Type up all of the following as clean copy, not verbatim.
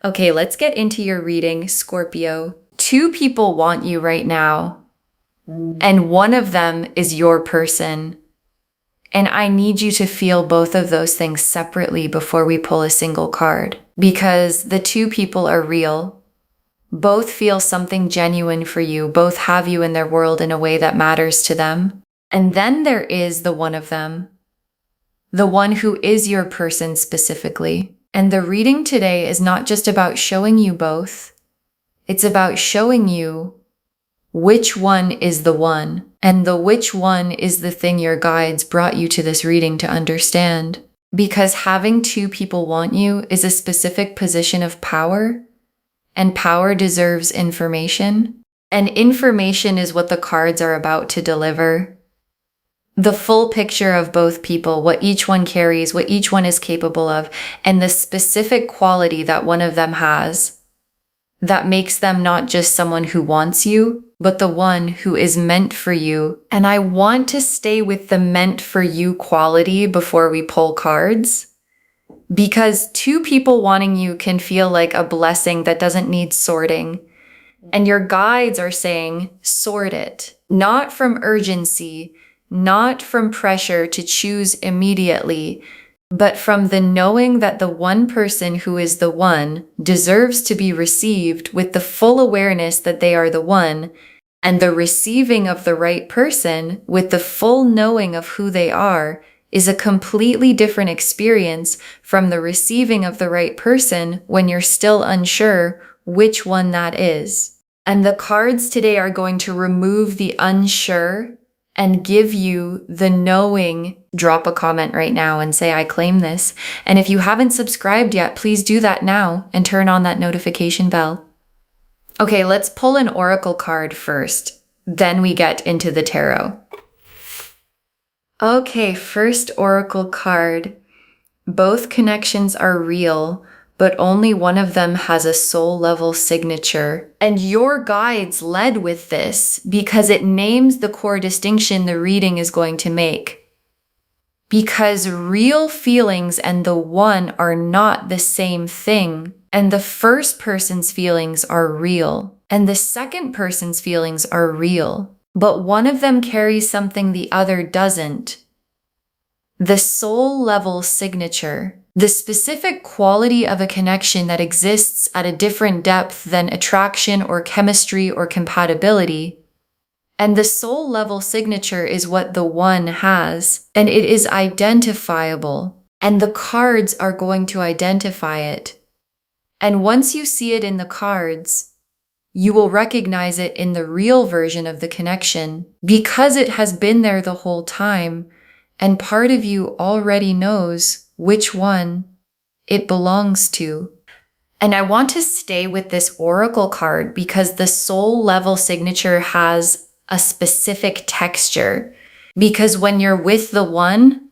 Okay, let's get into your reading, Scorpio. Two people want you right now, and one of them is your person. And I need you to feel both of those things separately before we pull a single card, because the two people are real. Both feel something genuine for you. Both have you in their world in a way that matters to them. And then there is the one of them, the one who is your person specifically. And the reading today is not just about showing you both. It's about showing you which one is the one. And the which one is the thing your guides brought you to this reading to understand. Because having two people want you is a specific position of power, and power deserves information. And information is what the cards are about to deliver. The full picture of both people, what each one carries, what each one is capable of, and the specific quality that one of them has that makes them not just someone who wants you, but the one who is meant for you. And I want to stay with the meant for you quality before we pull cards, because two people wanting you can feel like a blessing that doesn't need sorting. And your guides are saying, sort it, not from urgency, not from pressure to choose immediately, but from the knowing that the one person who is the one deserves to be received with the full awareness that they are the one, and the receiving of the right person with the full knowing of who they are is a completely different experience from the receiving of the right person when you're still unsure which one that is. And the cards today are going to remove the unsure and give you the knowing. Drop a comment right now and say, I claim this. And if you haven't subscribed yet, please do that now and turn on that notification bell. Okay, let's pull an oracle card first. Then we get into the tarot. Okay, first oracle card. Both connections are real, but only one of them has a soul level signature. And your guides led with this because it names the core distinction the reading is going to make. Because real feelings and the one are not the same thing. And the first person's feelings are real, and the second person's feelings are real. But one of them carries something the other doesn't. The soul level signature. The specific quality of a connection that exists at a different depth than attraction or chemistry or compatibility. And the soul level signature is what the one has, and it is identifiable. And the cards are going to identify it. And once you see it in the cards, you will recognize it in the real version of the connection because it has been there the whole time, and part of you already knows which one it belongs to. And I want to stay with this oracle card because the soul level signature has a specific texture. Because when you're with the one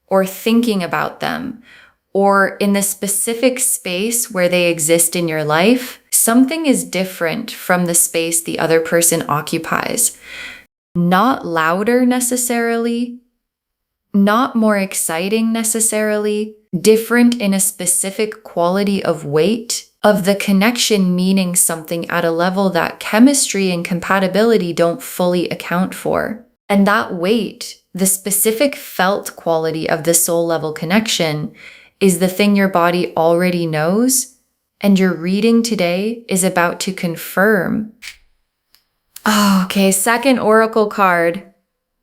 or thinking about them or in the specific space where they exist in your life, something is different from the space the other person occupies. Not louder necessarily, not more exciting necessarily, different in a specific quality of weight, of the connection meaning something at a level that chemistry and compatibility don't fully account for. And that weight, the specific felt quality of the soul level connection, is the thing your body already knows, and your reading today is about to confirm. Okay, second oracle card.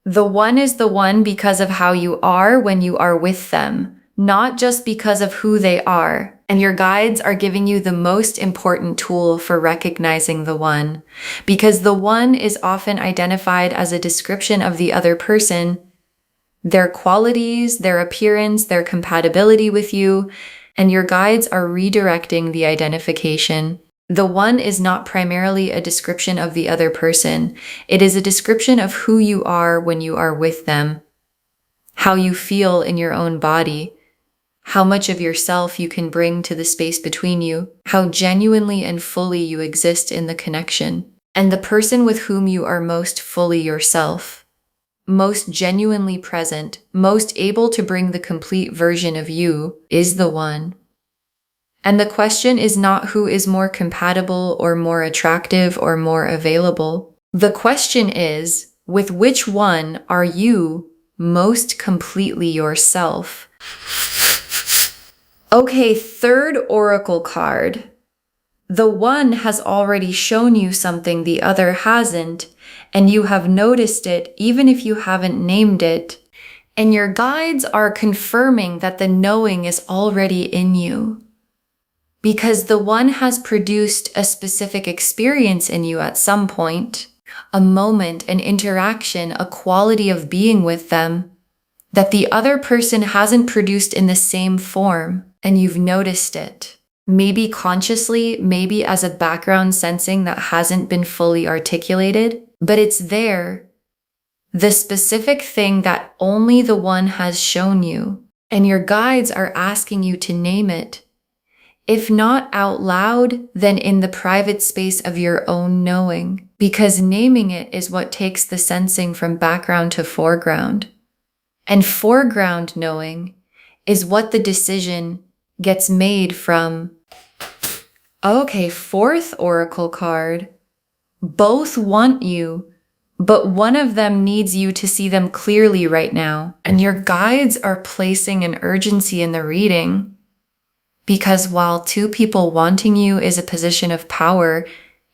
The one is the one because of how you are when you are with them, not just because of who they are. And your guides are giving you the most important tool for recognizing the one, because the one is often identified as a description of the other person, their qualities, their appearance, their compatibility with you, and your guides are redirecting the identification. The one is not primarily a description of the other person. It is a description of who you are when you are with them, how you feel in your own body, how much of yourself you can bring to the space between you, how genuinely and fully you exist in the connection, and the person with whom you are most fully yourself, most genuinely present, most able to bring the complete version of you is the one. And the question is not who is more compatible or more attractive or more available. The question is, with which one are you most completely yourself? Okay, third oracle card. The one has already shown you something the other hasn't, and you have noticed it even if you haven't named it. And your guides are confirming that the knowing is already in you. Because the one has produced a specific experience in you at some point, a moment, an interaction, a quality of being with them that the other person hasn't produced in the same form, and you've noticed it. Maybe consciously, maybe as a background sensing that hasn't been fully articulated, but it's there. The specific thing that only the one has shown you, and your guides are asking you to name it. If not out loud, then in the private space of your own knowing, because naming it is what takes the sensing from background to foreground. And foreground knowing is what the decision gets made from. Okay, fourth oracle card. Both want you, but one of them needs you to see them clearly right now. And your guides are placing an urgency in the reading. Because while two people wanting you is a position of power,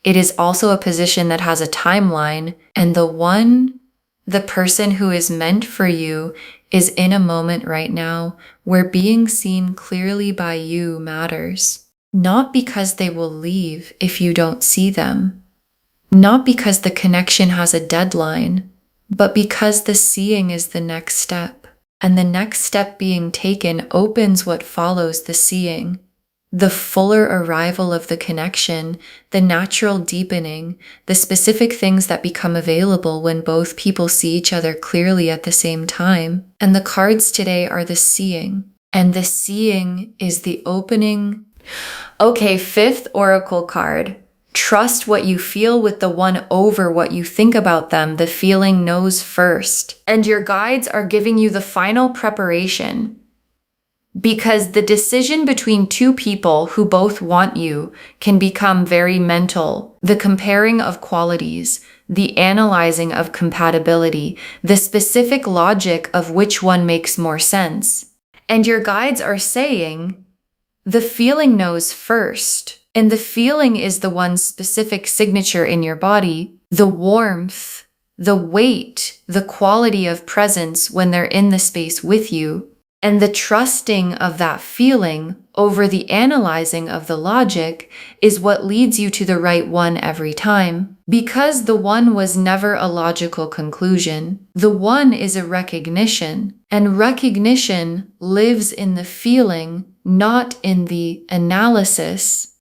it is also a position that has a timeline, and the person who is meant for you is in a moment right now where being seen clearly by you matters. Not because they will leave if you don't see them, not because the connection has a deadline, but because the seeing is the next step. And the next step being taken opens what follows the seeing. The fuller arrival of the connection, the natural deepening, the specific things that become available when both people see each other clearly at the same time. And the cards today are the seeing. And the seeing is the opening. Okay, fifth oracle card. Trust what you feel with the one over what you think about them. The feeling knows first. And your guides are giving you the final preparation. Because the decision between two people who both want you can become very mental. The comparing of qualities, the analyzing of compatibility, the specific logic of which one makes more sense. And your guides are saying, the feeling knows first. And the feeling is the one specific signature in your body, the warmth, the weight, the quality of presence when they're in the space with you, and the trusting of that feeling over the analyzing of the logic is what leads you to the right one every time. Because the one was never a logical conclusion, the one is a recognition, and recognition lives in the feeling, not in the analysis.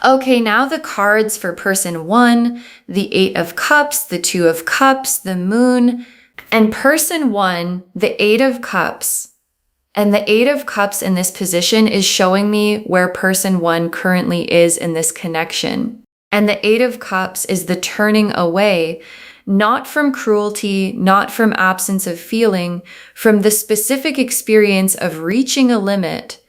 Okay, now the cards for person one, the 8 of Cups, the 2 of Cups, the Moon, and person one, the 8 of Cups. And the 8 of Cups in this position is showing me where person one currently is in this connection. And the 8 of Cups is the turning away, not from cruelty, not from absence of feeling, from the specific experience of reaching a limit,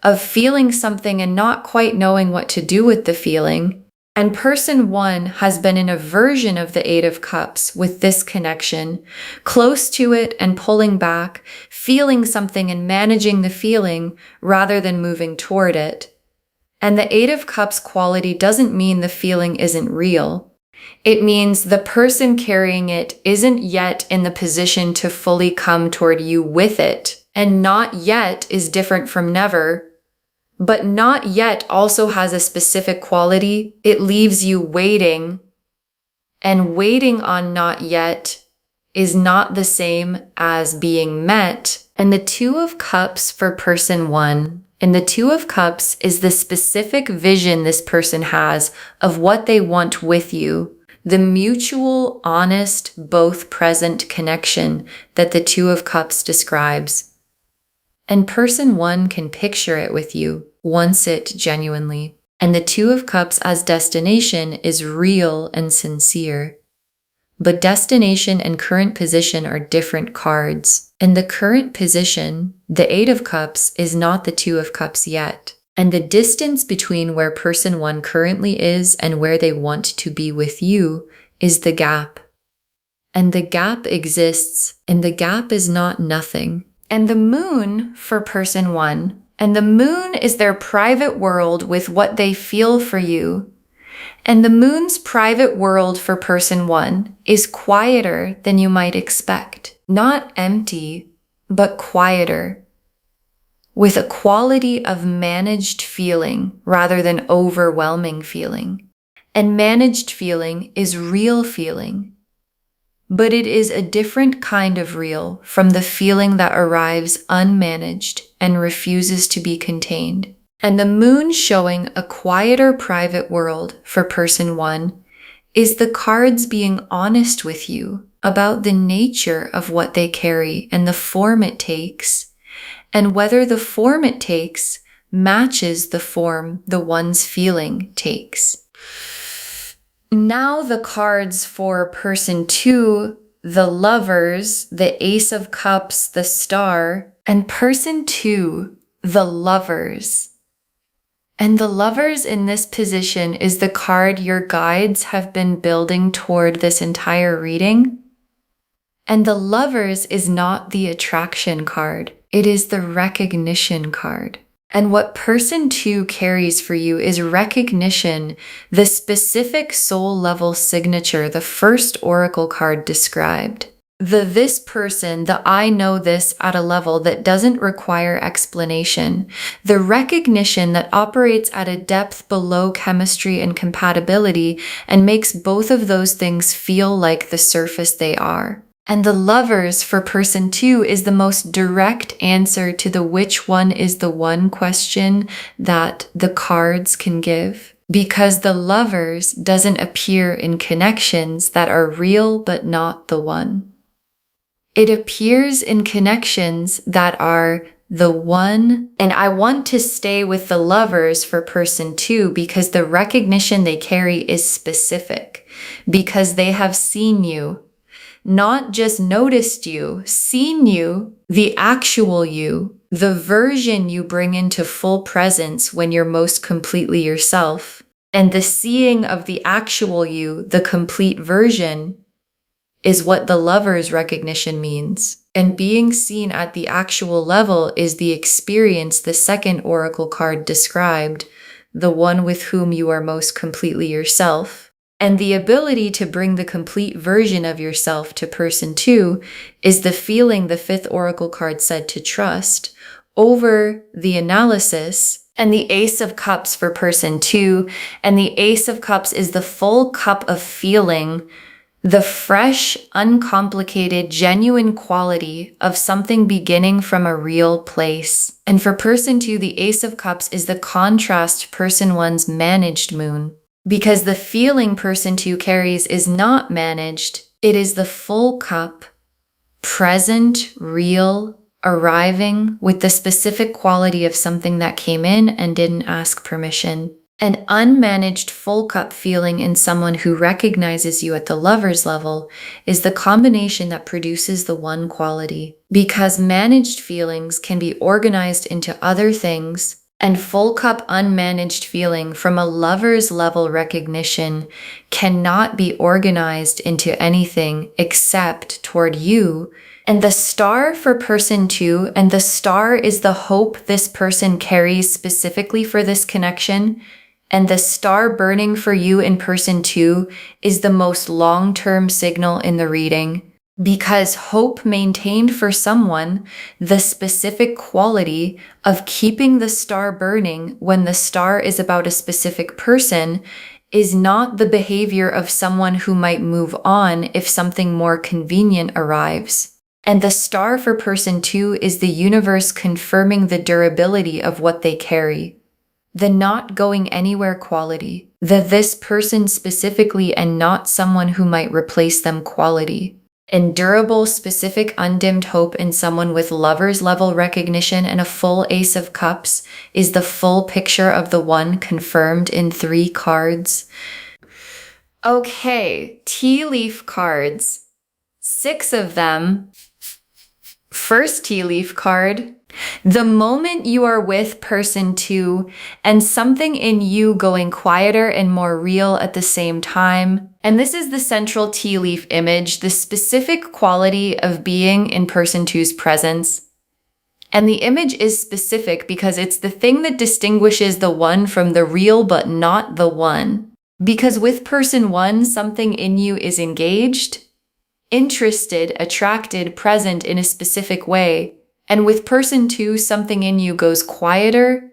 of feeling something and not quite knowing what to do with the feeling. And person one has been in a version of the 8 of Cups with this connection, close to it and pulling back, feeling something and managing the feeling rather than moving toward it. And the 8 of Cups quality doesn't mean the feeling isn't real. It means the person carrying it isn't yet in the position to fully come toward you with it. And not yet is different from never. But not yet also has a specific quality. It leaves you waiting. And waiting on not yet is not the same as being met. And the 2 of Cups for person one, and the 2 of Cups is the specific vision this person has of what they want with you. The mutual, honest, both present connection that the 2 of Cups describes. And person one can picture it with you, wants it genuinely. And the 2 of Cups as destination is real and sincere. But destination and current position are different cards. And the current position, the 8 of Cups, is not the 2 of Cups yet. And the distance between where person one currently is and where they want to be with you is the gap. And the gap exists, and the gap is not nothing. And the moon for person one, and the moon is their private world with what they feel for you. And the moon's private world for person one is quieter than you might expect. Not empty, but quieter, with a quality of managed feeling rather than overwhelming feeling. And managed feeling is real feeling. But it is a different kind of real from the feeling that arrives unmanaged and refuses to be contained. And the moon showing a quieter private world for person one is the cards being honest with you about the nature of what they carry and the form it takes, and whether the form it takes matches the form the one's feeling takes. Now the cards for person two, the Lovers, the Ace of Cups, the Star, and person two, the Lovers. And the Lovers in this position is the card your guides have been building toward this entire reading. And the Lovers is not the attraction card. It is the recognition card. And what person two carries for you is recognition, the specific soul level signature the first oracle card described. The this person, the I know this at a level that doesn't require explanation. The recognition that operates at a depth below chemistry and compatibility and makes both of those things feel like the surface they are. And the Lovers for person two is the most direct answer to the which one is the one question that the cards can give. Because the Lovers doesn't appear in connections that are real but not the one. It appears in connections that are the one. And I want to stay with the Lovers for person two because the recognition they carry is specific. Because they have seen you. Not just noticed you, seen you, the actual you, the version you bring into full presence when you're most completely yourself. And the seeing of the actual you, the complete version, is what the Lover's recognition means. And being seen at the actual level is the experience the second oracle card described, the one with whom you are most completely yourself. And the ability to bring the complete version of yourself to person two is the feeling the fifth oracle card said to trust over the analysis. And the Ace of Cups for person two, and the Ace of Cups is the full cup of feeling, the fresh, uncomplicated, genuine quality of something beginning from a real place. And for person two, the Ace of Cups is the contrast person one's managed moon. Because the feeling person two carries is not managed, it is the full cup, present, real, arriving with the specific quality of something that came in and didn't ask permission. An unmanaged full cup feeling in someone who recognizes you at the Lover's level is the combination that produces the one quality. Because managed feelings can be organized into other things, and full cup unmanaged feeling from a Lover's level recognition cannot be organized into anything except toward you. And the Star for person two, and the Star is the hope this person carries specifically for this connection. And the star burning for you in person two is the most long-term signal in the reading. Because hope maintained for someone the specific quality of keeping the star burning when the star is about a specific person is not the behavior of someone who might move on if something more convenient arrives. And the Star for person two is the universe confirming the durability of what they carry. The not going anywhere quality. The this person specifically and not someone who might replace them quality. And durable, specific, undimmed hope in someone with Lover's level recognition and a full Ace of Cups is the full picture of the one confirmed in 3 cards. Okay, tea leaf cards. 6 of them First tea leaf card. The moment you are with person 2 and something in you going quieter and more real at the same time. And this is the central tea leaf image, the specific quality of being in person 2's presence. And the image is specific because it's the thing that distinguishes the one from the real but not the one. Because with person 1, something in you is engaged, interested, attracted, present in a specific way. And with person 2, something in you goes quieter,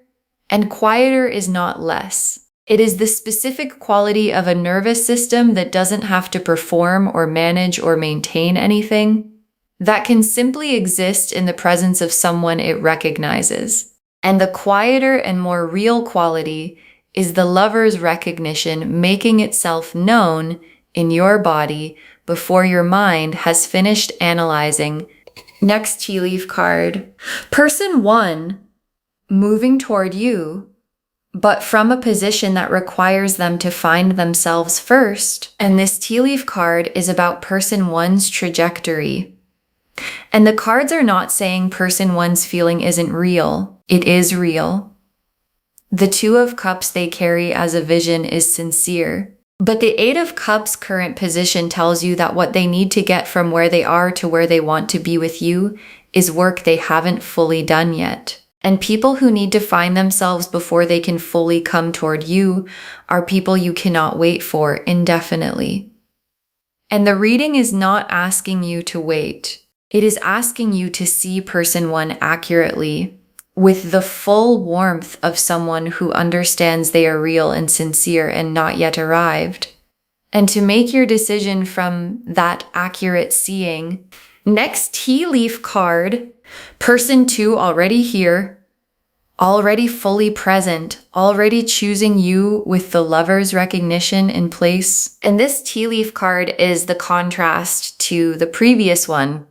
and quieter is not less. It is the specific quality of a nervous system that doesn't have to perform or manage or maintain anything, that can simply exist in the presence of someone it recognizes. And the quieter and more real quality is the lover's recognition making itself known in your body before your mind has finished analyzing. Next tea leaf card. Person 1 moving toward you, but from a position that requires them to find themselves first. And this tea leaf card is about person 1's trajectory. And the cards are not saying person 1's feeling isn't real. It is real. The 2 of Cups they carry as a vision is sincere. But the 8 of Cups current position tells you that what they need to get from where they are to where they want to be with you is work they haven't fully done yet. And people who need to find themselves before they can fully come toward you are people you cannot wait for indefinitely. And the reading is not asking you to wait. It is asking you to see person 1 accurately, with the full warmth of someone who understands they are real and sincere and not yet arrived, and to make your decision from that accurate seeing. Next tea leaf card, person 2 already here, already fully present, already choosing you with the lover's recognition in place. And this tea leaf card is the contrast to the previous one,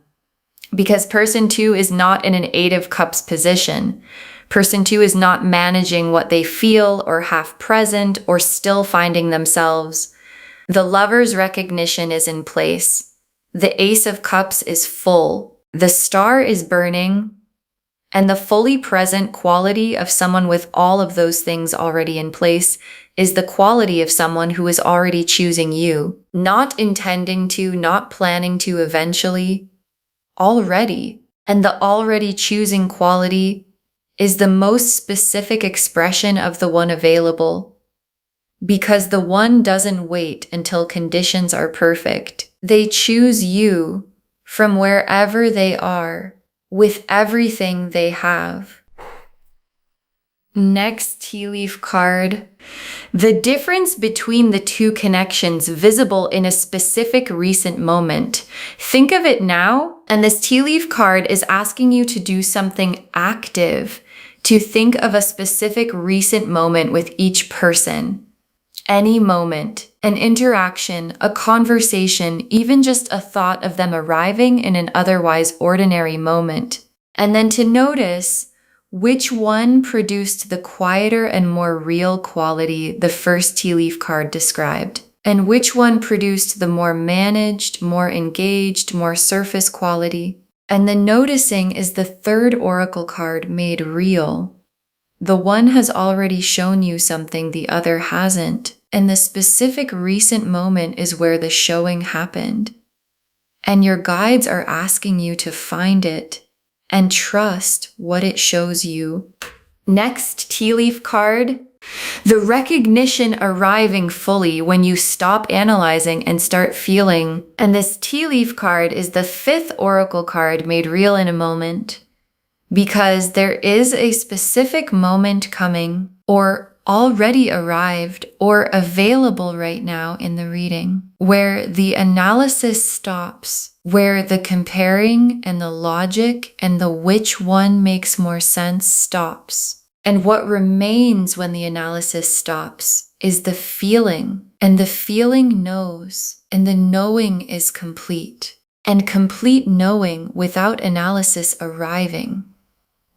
because person 2 is not in an 8 of Cups position. Person 2 is not managing what they feel or half present or still finding themselves. The lover's recognition is in place. The Ace of Cups is full. The star is burning. And the fully present quality of someone with all of those things already in place is the quality of someone who is already choosing you, not intending to, not planning to eventually, already. And the already choosing quality is the most specific expression of the one available, because the one doesn't wait until conditions are perfect. They choose you from wherever they are, with everything they have. Next tea leaf card. The difference between the 2 connections visible in a specific recent moment. Think of it now, and this tea leaf card is asking you to do something active, to think of a specific recent moment with each person. Any moment, an interaction, a conversation, even just a thought of them arriving in an otherwise ordinary moment. And then to notice which one produced the quieter and more real quality the first tea leaf card described, and which one produced the more managed, more engaged, more surface quality. And the noticing is the third oracle card made real. The one has already shown you something the other hasn't, and the specific recent moment is where the showing happened. And your guides are asking you to find it and trust what it shows you. Next tea leaf card. The recognition arriving fully when you stop analyzing and start feeling. And this tea leaf card is the 5th oracle card made real in a moment, because there is a specific moment coming, or already arrived, or available right now in the reading, where the analysis stops, where the comparing and the logic and the which one makes more sense stops. And what remains when the analysis stops is the feeling, and the feeling knows, and the knowing is complete, and complete knowing without analysis arriving.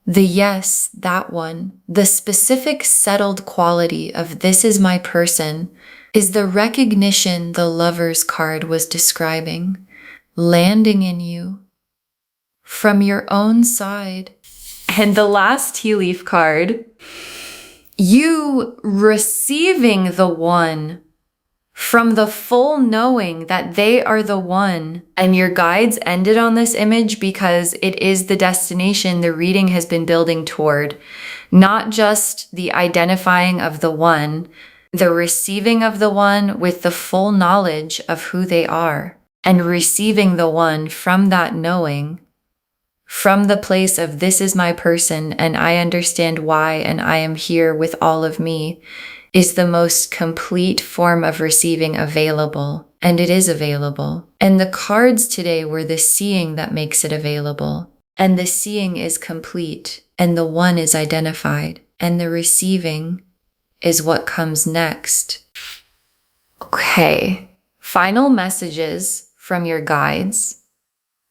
The yes, that one, the specific settled quality of this is my person, is the recognition the lover's card was describing, landing in you, from your own side. And the last tea leaf card, you receiving the one from the full knowing that they are the one. And your guides ended on this image because it is the destination the reading has been building toward. Not just the identifying of the one, the receiving of the one with the full knowledge of who they are, and receiving the one from that knowing, from the place of this is my person and I understand why and I am here with all of me, is the most complete form of receiving available. And it is available. And the cards today were the seeing that makes it available. And the seeing is complete and the one is identified. And the receiving is what comes next. Okay, final messages from your guides.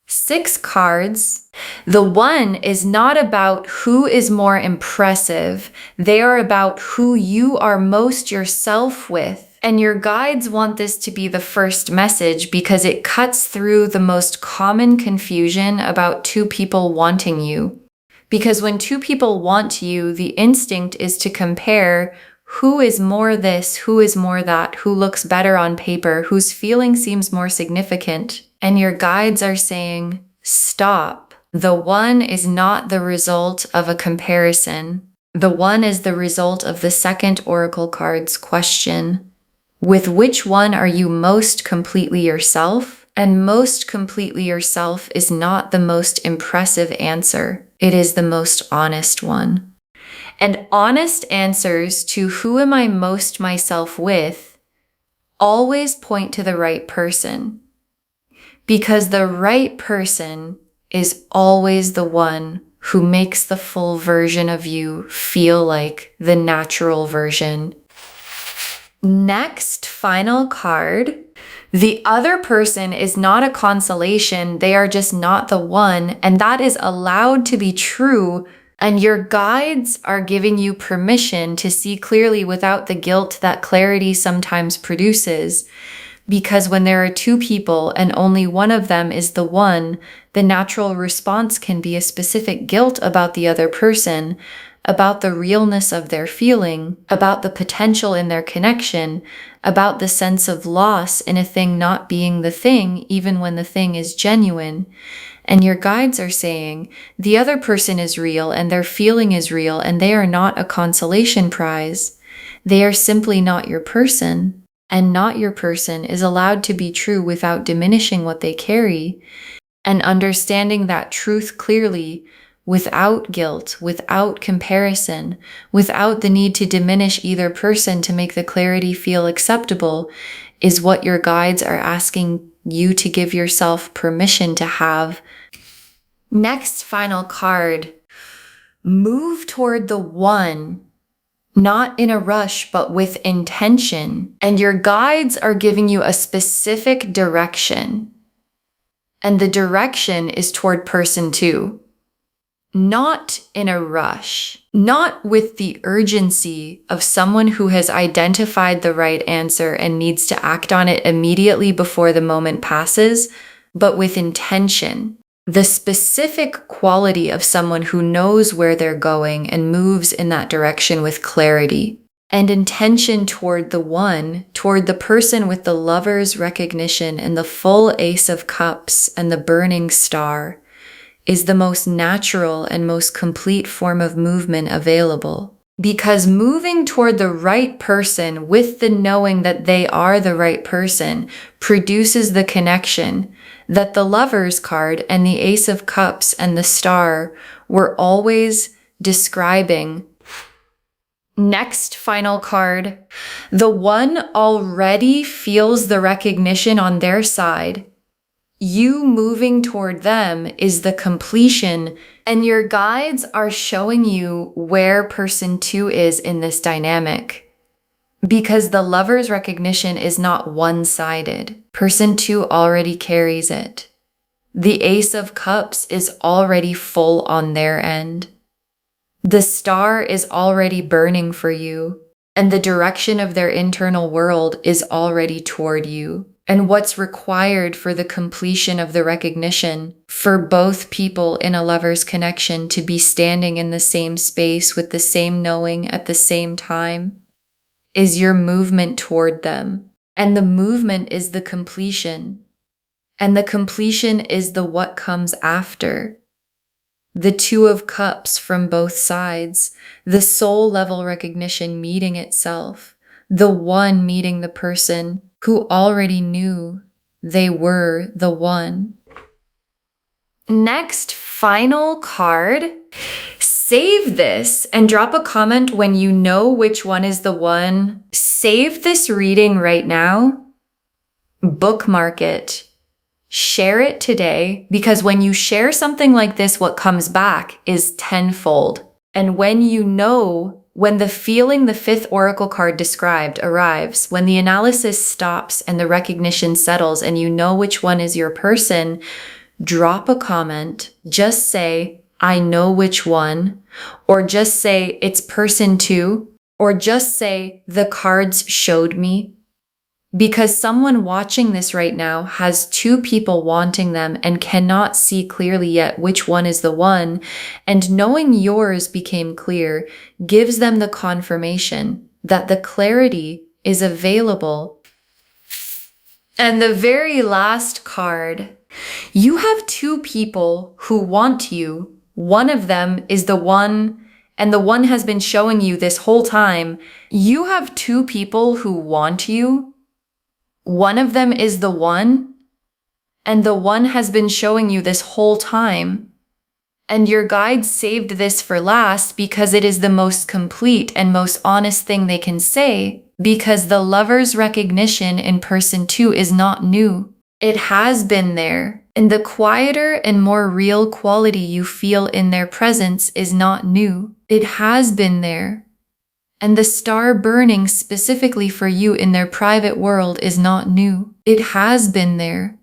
6 cards. The one is not about who is more impressive. They are about who you are most yourself with. And your guides want this to be the first message because it cuts through the most common confusion about 2 people wanting you. Because when 2 people want you, the instinct is to compare who is more this, who is more that, who looks better on paper, whose feeling seems more significant. And your guides are saying, stop. The one is not the result of a comparison. The one is the result of the second oracle card's question. With which one are you most completely yourself? And most completely yourself is not the most impressive answer. It is the most honest one. And honest answers to who am I most myself with always point to the right person. Because the right person is always the one who makes the full version of you feel like the natural version. Next, final card. The other person is not a consolation. They are just not the one. And that is allowed to be true. And your guides are giving you permission to see clearly without the guilt that clarity sometimes produces. Because when there are 2 people and only one of them is the one, the natural response can be a specific guilt about the other person, about the realness of their feeling, about the potential in their connection, about the sense of loss in a thing not being the thing, even when the thing is genuine. And your guides are saying, the other person is real and their feeling is real and they are not a consolation prize. They are simply not your person. And not your person is allowed to be true without diminishing what they carry. And understanding that truth clearly, without guilt, without comparison, without the need to diminish either person to make the clarity feel acceptable, is what your guides are asking you to give yourself permission to have. Next final card. Move toward the one. Not in a rush, but with intention. And your guides are giving you a specific direction. And the direction is toward person 2. Not in a rush. Not with the urgency of someone who has identified the right answer and needs to act on it immediately before the moment passes, but with intention. The specific quality of someone who knows where they're going and moves in that direction with clarity. And intention toward the one, toward the person with the lover's recognition and the full Ace of Cups and the burning star, is the most natural and most complete form of movement available. Because moving toward the right person with the knowing that they are the right person produces the connection that the Lover's card and the Ace of Cups and the Star were always describing. Next final card. The one already feels the recognition on their side. You moving toward them is the completion, and your guides are showing you where person 2 is in this dynamic. Because the Lover's recognition is not one-sided. Person 2 already carries it. The Ace of Cups is already full on their end. The Star is already burning for you, and the direction of their internal world is already toward you. And what's required for the completion of the recognition for both people in a lover's connection to be standing in the same space with the same knowing at the same time is your movement toward them. And the movement is the completion. And the completion is the what comes after. The Two of Cups from both sides, the soul level recognition meeting itself, the one meeting the person who already knew they were the one. Next, final card. Save this and drop a comment when you know which one is the one. Save this reading right now. Bookmark it. Share it today, because when you share something like this, what comes back is tenfold. And when you know, when the feeling the fifth oracle card described arrives, when the analysis stops and the recognition settles and you know which one is your person, drop a comment. Just say, I know which one, or just say it's person 2, or just say the cards showed me. Because someone watching this right now has 2 people wanting them and cannot see clearly yet which one is the one, and knowing yours became clear gives them the confirmation that the clarity is available. And the very last card, you have 2 people who want you. One of them is the one, and the one has been showing you this whole time. You have 2 people who want you. One of them is the one, and the one has been showing you this whole time. And your guides saved this for last because it is the most complete and most honest thing they can say, because the lover's recognition in person 2 is not new. It has been there, and the quieter and more real quality you feel in their presence is not new. It has been there. And the star burning specifically for you in their private world is not new. It has been there.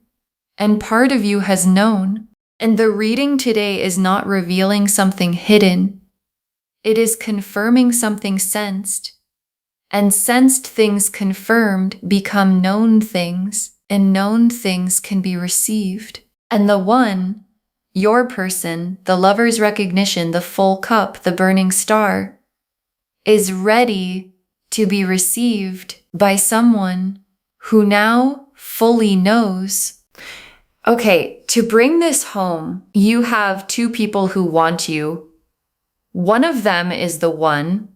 And part of you has known. And the reading today is not revealing something hidden. It is confirming something sensed. And sensed things confirmed become known things, and known things can be received. And the one, your person, the lover's recognition, the full cup, the burning star, is ready to be received by someone who now fully knows. Okay, to bring this home, you have 2 people who want you. One of them is the one,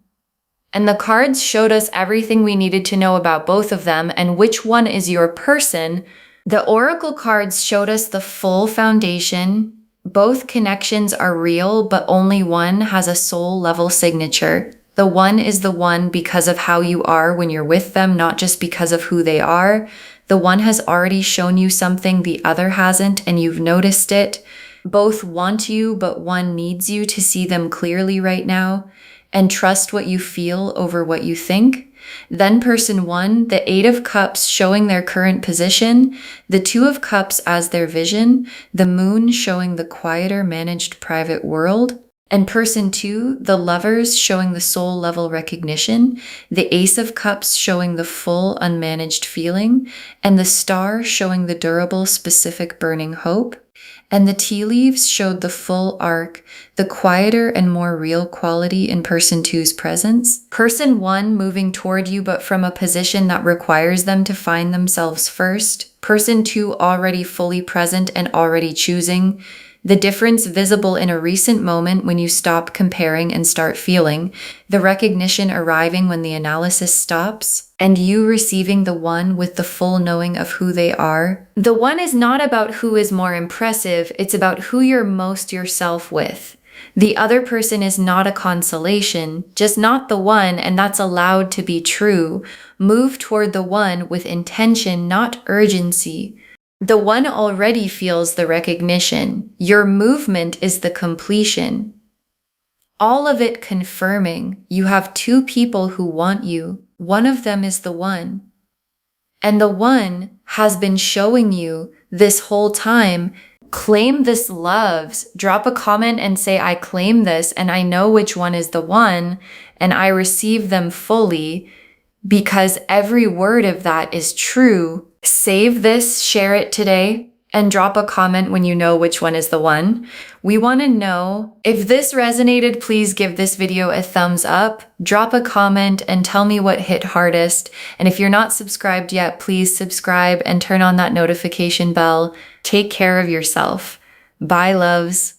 and the cards showed us everything we needed to know about both of them and which one is your person. The oracle cards showed us the full foundation. Both connections are real, but only one has a soul level signature. The one is the one because of how you are when you're with them, not just because of who they are. The one has already shown you something the other hasn't, and you've noticed it. Both want you, but one needs you to see them clearly right now and trust what you feel over what you think. Then person 1, the 8 of Cups showing their current position, the 2 of Cups as their vision, the moon showing the quieter managed private world. And person 2, the lovers showing the soul level recognition, the Ace of Cups showing the full unmanaged feeling, and the star showing the durable specific burning hope. And the tea leaves showed the full arc, the quieter and more real quality in person 2's presence. Person 1 moving toward you but from a position that requires them to find themselves first. Person 2 already fully present and already choosing. The difference visible in a recent moment when you stop comparing and start feeling, the recognition arriving when the analysis stops, and you receiving the one with the full knowing of who they are. The one is not about who is more impressive, it's about who you're most yourself with. The other person is not a consolation, just not the one, and that's allowed to be true. Move toward the one with intention, not urgency. The one already feels the recognition. Your movement is the completion. All of it confirming you have 2 people who want you. One of them is the one. And the one has been showing you this whole time. Claim this loves. Drop a comment and say, I claim this and I know which one is the one and I receive them fully, because every word of that is true. Save this, share it today, and drop a comment when you know which one is the one. We want to know if this resonated. Please give this video a thumbs up, drop a comment, and tell me what hit hardest. And if you're not subscribed yet, please subscribe and turn on that notification bell. Take care of yourself. Bye, loves.